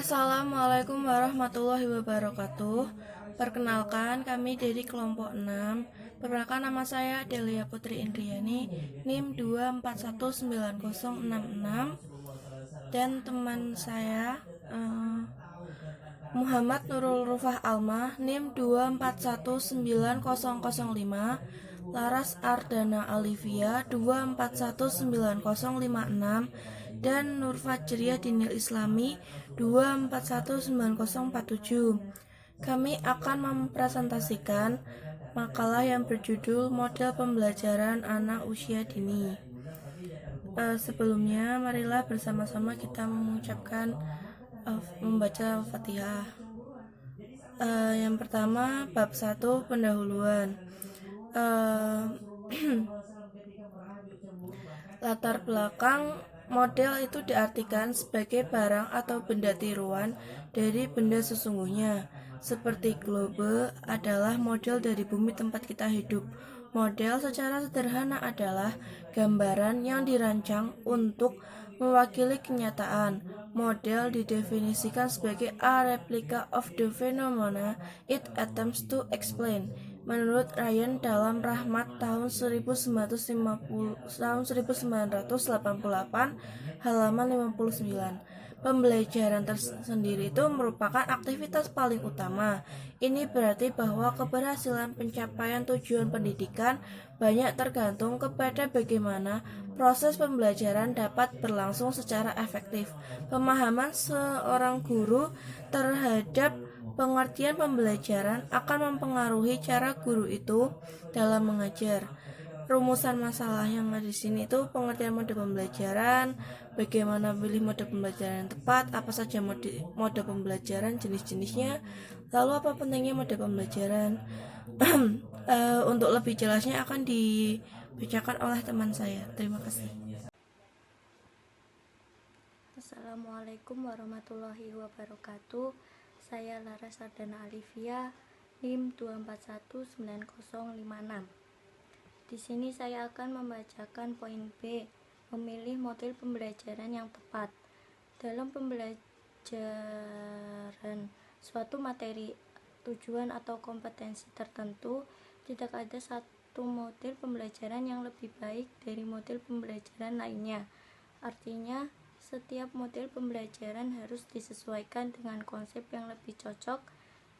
Assalamualaikum warahmatullahi wabarakatuh. Perkenalkan, kami dari kelompok 6. Perkenalkan, nama saya Delia Putri Indriani, NIM 2419066, dan teman saya Muhammad Nurul Rufah Alma, NIM 2419005, Laras Ardana Alivia 2419056, dan Nur Fajriah Dinil Islami 2419047. Kami akan mempresentasikan makalah yang berjudul Model Pembelajaran Anak Usia Dini. Sebelumnya, marilah bersama-sama kita mengucapkan membaca Al-Fatihah. Yang pertama, bab 1 pendahuluan. Latar belakang model itu diartikan sebagai barang atau benda tiruan dari benda sesungguhnya. Seperti globe adalah model dari bumi tempat kita hidup. Model secara sederhana adalah gambaran yang dirancang untuk mewakili kenyataan. Model didefinisikan sebagai a replica of the phenomena it attempts to explain. Menurut Ryan dalam Rahmat tahun 1988 halaman 59. Pembelajaran tersendiri itu merupakan aktivitas paling utama. Ini berarti bahwa keberhasilan pencapaian tujuan pendidikan banyak tergantung kepada bagaimana proses pembelajaran dapat berlangsung secara efektif. Pemahaman seorang guru terhadap pengertian pembelajaran akan mempengaruhi cara guru itu dalam mengajar. Rumusan masalah yang ada di sini itu pengertian mode pembelajaran, bagaimana pilih mode pembelajaran yang tepat, apa saja mode pembelajaran, jenis-jenisnya, lalu apa pentingnya mode pembelajaran. Untuk lebih jelasnya akan dibacakan oleh teman saya. Terima kasih. Assalamualaikum warahmatullahi wabarakatuh. Saya Laras Ardana Alivia, NIM 2419056. Di sini saya akan membacakan poin B, memilih model pembelajaran yang tepat. Dalam pembelajaran suatu materi, tujuan atau kompetensi tertentu, tidak ada satu model pembelajaran yang lebih baik dari model pembelajaran lainnya. Artinya, setiap model pembelajaran harus disesuaikan dengan konsep yang lebih cocok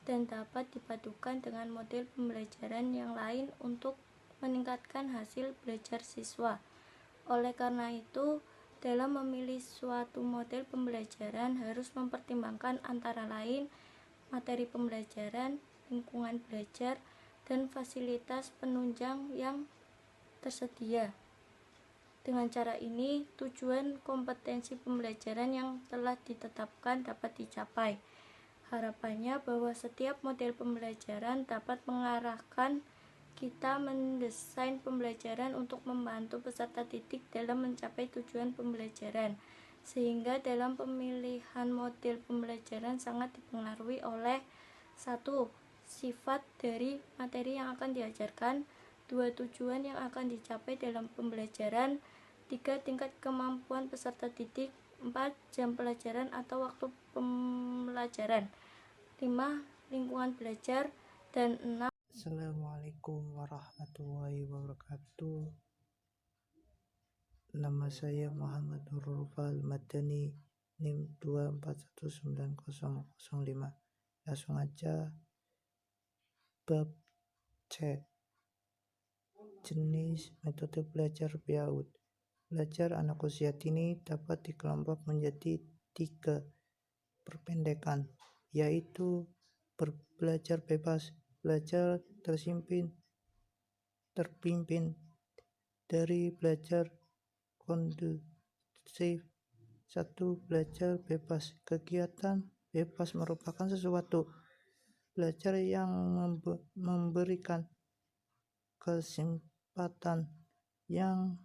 dan dapat dipadukan dengan model pembelajaran yang lain untuk meningkatkan hasil belajar siswa. Oleh karena itu, dalam memilih suatu model pembelajaran harus mempertimbangkan antara lain materi pembelajaran, lingkungan belajar, dan fasilitas penunjang yang tersedia. Dengan cara ini, tujuan kompetensi pembelajaran yang telah ditetapkan dapat dicapai. Harapannya bahwa setiap model pembelajaran dapat mengarahkan kita mendesain pembelajaran untuk membantu peserta didik dalam mencapai tujuan pembelajaran, sehingga dalam pemilihan model pembelajaran sangat dipengaruhi oleh 1. Sifat dari materi yang akan diajarkan, 2. Tujuan yang akan dicapai dalam pembelajaran, 3. Tingkat kemampuan peserta didik, 4. Jam pelajaran atau waktu pembelajaran, 5. Lingkungan belajar, dan 6. Assalamualaikum warahmatullahi wabarakatuh. Nama saya Muhammad Nurul Rufah Al-Madani, NIM 2419005. Langsung aja. Bab C. Jenis metode belajar PAUD. Belajar anak usia dini dapat dikelompok menjadi 3 perpendekan, yaitu belajar bebas, belajar terpimpin dari belajar kondusif. 1. Belajar bebas. Kegiatan bebas merupakan sesuatu belajar yang memberikan kesempatan yang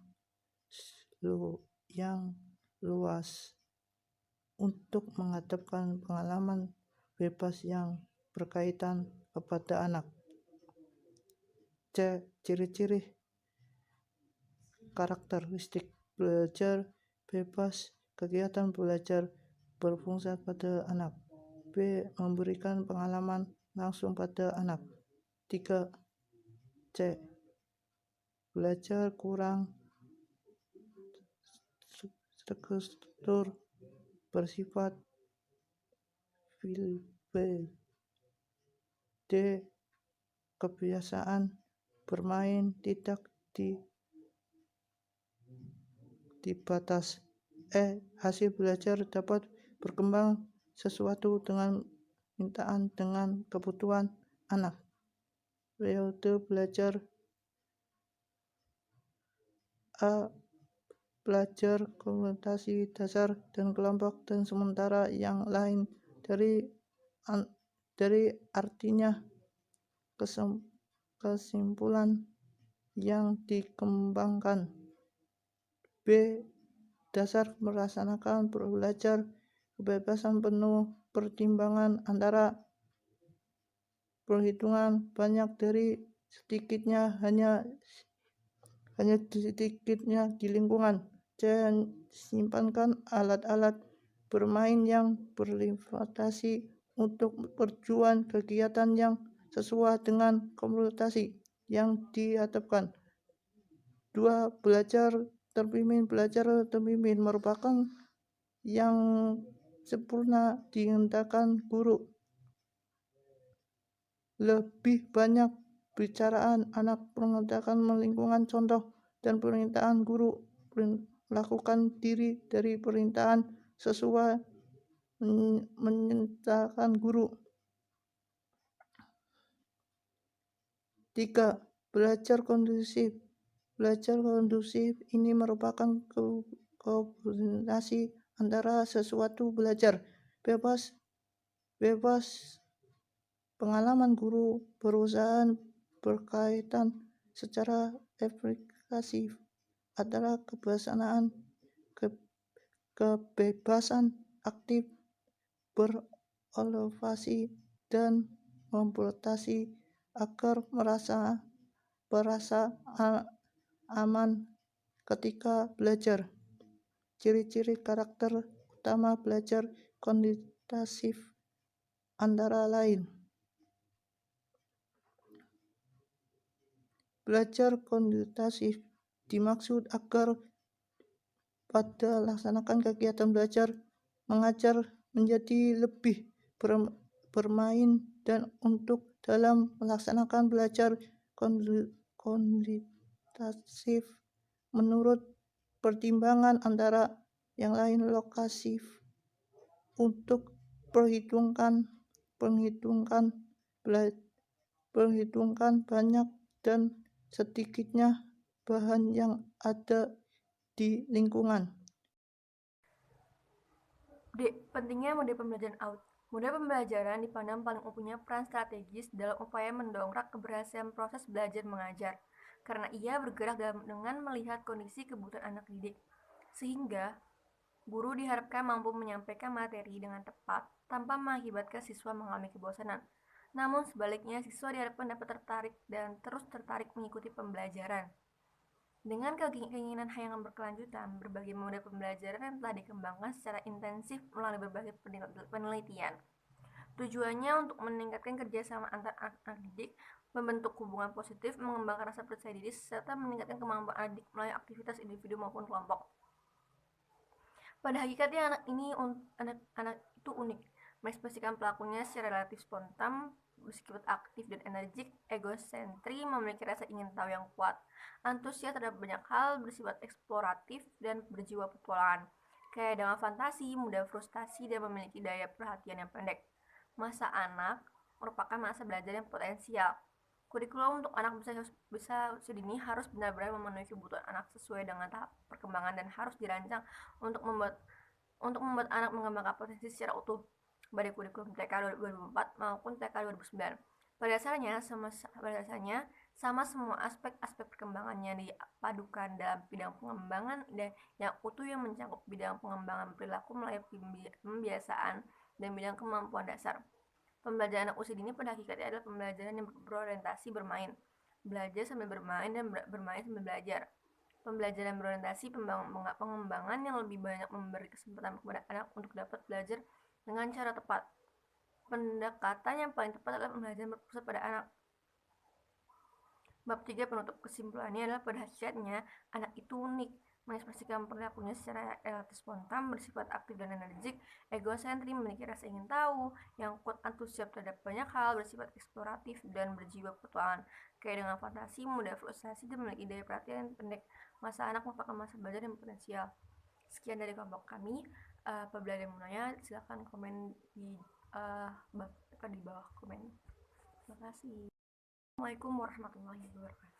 luas untuk menghadapkan pengalaman bebas yang berkaitan kepada anak. C. Ciri-ciri karakteristik belajar bebas. Kegiatan belajar berfungsi pada anak. B. Memberikan pengalaman langsung pada anak. 3. C. Belajar kurang struktur, bersifat fleksibel. D. Kebiasaan bermain tidak dibatas. E. Hasil belajar dapat berkembang sesuatu dengan mintaan dengan kebutuhan anak. Periode belajar. A. Belajar komunikasi dasar dan kelompok, dan sementara yang lain dari artinya kesimpulan yang dikembangkan. B. Dasar melaksanakan belajar kebebasan penuh, pertimbangan antara perhitungan banyak dari sedikitnya hanya sedikitnya di lingkungan. C. Simpankan alat-alat bermain yang berlimitasi untuk tujuan kegiatan yang sesuai dengan komunitas yang dihadapkan. 2. Belajar terpimpin merupakan yang sempurna dihendakkan guru. Lebih banyak bicaraan anak menggunakan lingkungan contoh dan perintahan guru, melakukan diri dari perintahan sesuai menyatakan guru. 3. Belajar kondusif ini merupakan kombinasi antara sesuatu belajar bebas pengalaman guru, perusahaan berkaitan secara efektif adalah kebebasan aktif berinovasi dan memproduksi agar merasa aman ketika belajar. Ciri-ciri karakter utama belajar kondusif antara lain. Belajar kondusif dimaksud agar pada laksanakan kegiatan belajar mengajar menjadi lebih bermain dan untuk dalam melaksanakan belajar kondusif menurut pertimbangan antara yang lain lokasif untuk perhitungkan banyak dan sedikitnya bahan yang ada di lingkungan. D. Pentingnya model pembelajaran out. Model pembelajaran dipandang paling mempunyai peran strategis dalam upaya mendongkrak keberhasilan proses belajar mengajar, karena ia bergerak dengan melihat kondisi kebutuhan anak didik, sehingga guru diharapkan mampu menyampaikan materi dengan tepat tanpa mengakibatkan siswa mengalami kebosanan. Namun sebaliknya, siswa diharapkan dapat tertarik dan terus tertarik mengikuti pembelajaran. Dengan keinginan yang berkelanjutan, berbagai model pembelajaran yang telah dikembangkan secara intensif melalui berbagai penelitian. Tujuannya untuk meningkatkan kerjasama antar anak didik, membentuk hubungan positif, mengembangkan rasa percaya diri, serta meningkatkan kemampuan anak didik melalui aktivitas individu maupun kelompok. Pada hakikatnya anak itu unik, mengekspresikan pelakunya secara relatif spontan, bersifat aktif dan energik, egosentri, memiliki rasa ingin tahu yang kuat, antusias terhadap banyak hal, bersifat eksploratif dan berjiwa petualangan, kaya dengan fantasi, mudah frustasi, dan memiliki daya perhatian yang pendek. Masa anak merupakan masa belajar yang potensial. Kurikulum untuk anak bisa sedini harus benar-benar memenuhi kebutuhan anak sesuai dengan tahap perkembangan dan harus dirancang untuk membuat anak mengembangkan potensi secara utuh, baik kurikulum TK 2004 maupun TK 2009. Pada dasarnya sama semua aspek-aspek perkembangannya dipadukan dalam bidang pengembangan dan yang utuh yang mencakup bidang pengembangan perilaku melalui pembiasaan dan bidang kemampuan dasar. Pembelajaran anak usia dini pada hakikatnya adalah pembelajaran yang berorientasi bermain, belajar sambil bermain dan bermain sambil belajar. Pembelajaran berorientasi pengembangan yang lebih banyak memberi kesempatan kepada anak untuk dapat belajar dengan cara tepat. Pendekatan yang paling tepat adalah pembelajaran berpusat pada anak. Bab 3 penutup kesimpulannya adalah pada hakikatnya anak itu unik, mengekspresikan perilakunya secara relatif spontan, bersifat aktif dan energik, egosentris, memiliki rasa ingin tahu, yang kuat antusias terhadap banyak hal, bersifat eksploratif dan berjiwa petualangan, kaya dengan fantasi, mudah frustasi, dan memiliki daya perhatian yang pendek. Masa anak merupakan masa belajar yang potensial. Sekian dari kelompok kami. Apabila ada yang mau nanya, silakan komen di bawah komen. Terima kasih. Assalamualaikum warahmatullahi wabarakatuh.